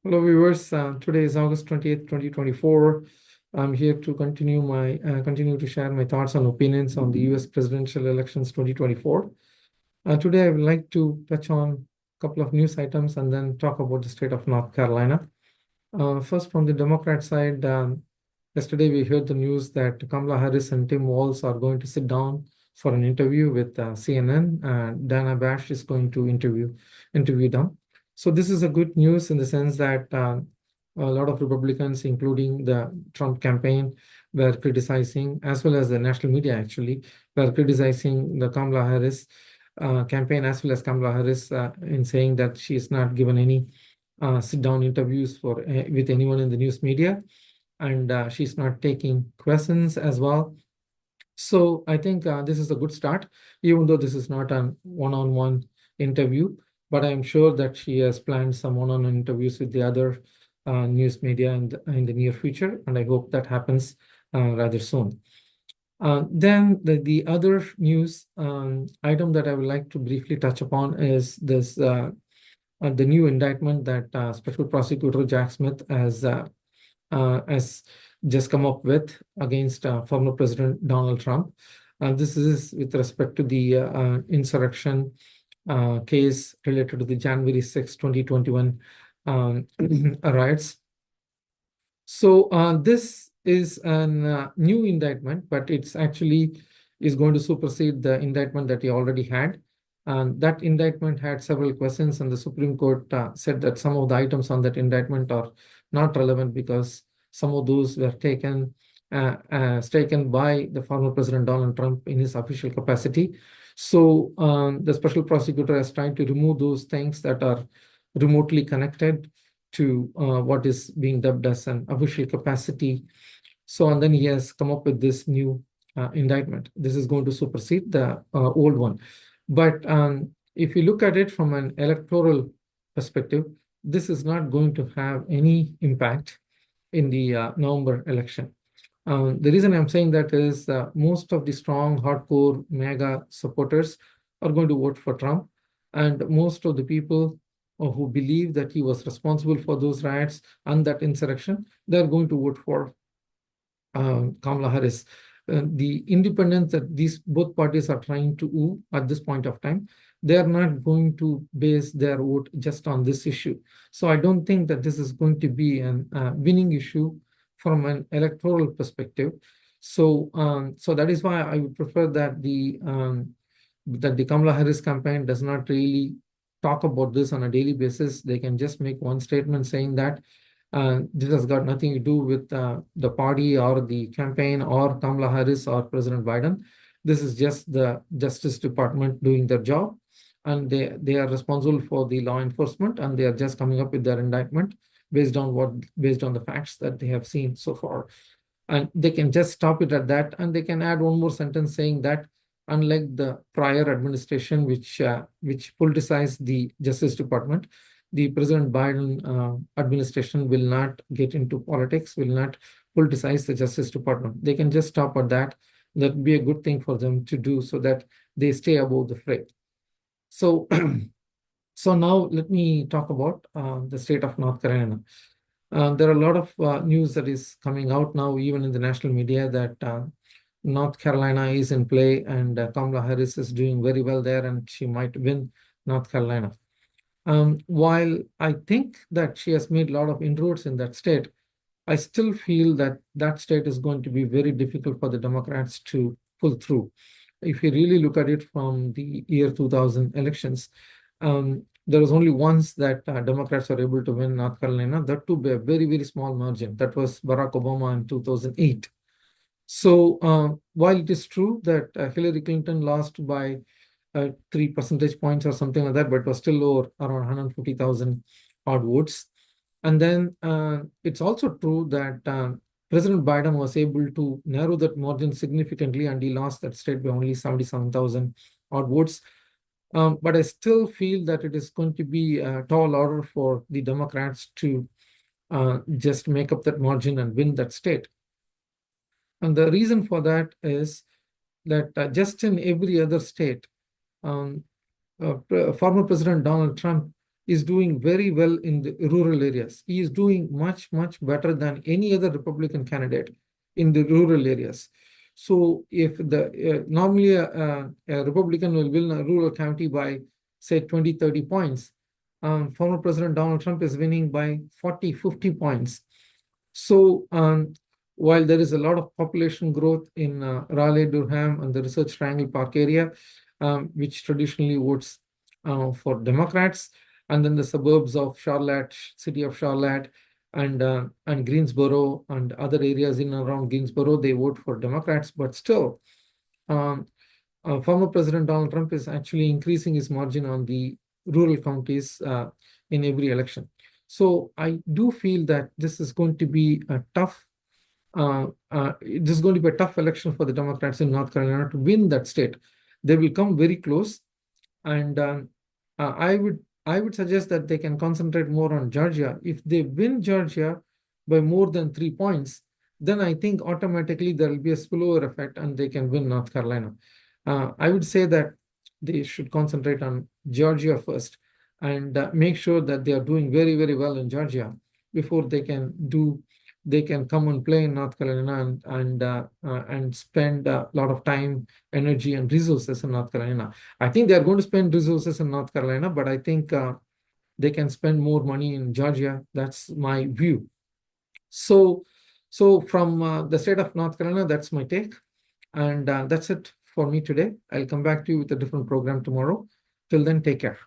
Hello, viewers. Today is August 20th, 2024. I'm here to continue to share my thoughts and opinions on the U.S. presidential elections 2024. Today, I would like to touch on a couple of news items and then talk about the state of North Carolina. First, from the Democrat side, yesterday we heard the news that Kamala Harris and Tim Walz are going to sit down for an interview with CNN. Dana Bash is going to interview them. So this is a good news in the sense that a lot of Republicans, including the Trump campaign, were criticizing, as well as the national media actually, were criticizing the Kamala Harris campaign as well as Kamala Harris in saying that she is not given any sit-down interviews with anyone in the news media, and she's not taking questions as well. So I think this is a good start, even though this is not a one-on-one interview, but I'm sure that she has planned some one-on-one interviews with the other news media in the near future, and I hope that happens rather soon. Then the other news item that I would like to briefly touch upon is this the new indictment that Special Prosecutor Jack Smith has just come up with against former President Donald Trump. This is with respect to the insurrection case related to the January 6, 2021 riots. So this is a new indictment, but it's actually is going to supersede the indictment that he already had. And that indictment had several questions, and the Supreme Court said that some of the items on that indictment are not relevant because some of those were taken by the former President Donald Trump in his official capacity. So the special prosecutor is trying to remove those things that are remotely connected to what is being dubbed as an official capacity. So, and then he has come up with this new indictment. This is going to supersede the old one. But if you look at it from an electoral perspective, this is not going to have any impact in the November election. The reason I'm saying that is most of the strong, hardcore MAGA supporters are going to vote for Trump, and most of the people who believe that he was responsible for those riots and that insurrection, they're going to vote for Kamala Harris. The independence that these both parties are trying to woo at this point of time, they are not going to base their vote just on this issue. So I don't think that this is going to be an winning issue from an electoral perspective. So so that is why I would prefer that the Kamala Harris campaign does not really talk about this on a daily basis. They can just make one statement saying that this has got nothing to do with the party or the campaign or Kamala Harris or President Biden. This is just the Justice Department doing their job, and they are responsible for the law enforcement, and they are just coming up with their indictment based on the facts that they have seen so far. And they can just stop it at that, and they can add one more sentence saying that unlike the prior administration, which politicized the Justice Department, the President Biden administration will not get into politics, will not politicize the Justice Department. They can just stop at that. That would be a good thing for them to do so that they stay above the fray. So, so now let me talk about the state of North Carolina. There are a lot of news that is coming out now, even in the national media, that North Carolina is in play, and Kamala Harris is doing very well there, and she might win North Carolina. While I think that she has made a lot of inroads in that state, I still feel that that state is going to be very difficult for the Democrats to pull through. If you really look at it from the year 2000 elections, there was only once that Democrats were able to win North Carolina, that too by a very, very small margin. That was Barack Obama in 2008. So while it is true that Hillary Clinton lost by 3 percentage points or something like that, but it was still lower, around 150,000 odd votes. And then it's also true that President Biden was able to narrow that margin significantly, and he lost that state by only 77,000 odd votes. But I still feel that it is going to be a tall order for the Democrats to just make up that margin and win that state. And the reason for that is that just in every other state, former President Donald Trump is doing very well in the rural areas. He is doing much, much better than any other Republican candidate in the rural areas. So if normally a Republican will win a rural county by, say, 20, 30 points, former President Donald Trump is winning by 40, 50 points. So while there is a lot of population growth in Raleigh, Durham, and the Research Triangle Park area, which traditionally votes for Democrats, and then the suburbs of Charlotte, city of Charlotte, and Greensboro, and other areas in and around Greensboro, they vote for Democrats. But still, um, former President Donald Trump is actually increasing his margin on the rural counties in every election. So I do feel that this is going to be a tough this is going to be a tough election for the Democrats in North Carolina to win that state. They will come very close, and I would suggest that they can concentrate more on Georgia. If they win Georgia by more than 3 points, then I think automatically there will be a spillover effect, and they can win North Carolina. I would say that they should concentrate on Georgia first, and make sure that they are doing very, very well in Georgia before they can come and play in North Carolina and spend a lot of time, energy, and resources in North Carolina. I think they are going to spend resources in North Carolina, but I think they can spend more money in Georgia. That's my view. So from the state of North Carolina, that's my take, and that's it for me today. I'll come back to you with a different program tomorrow. Till then, take care.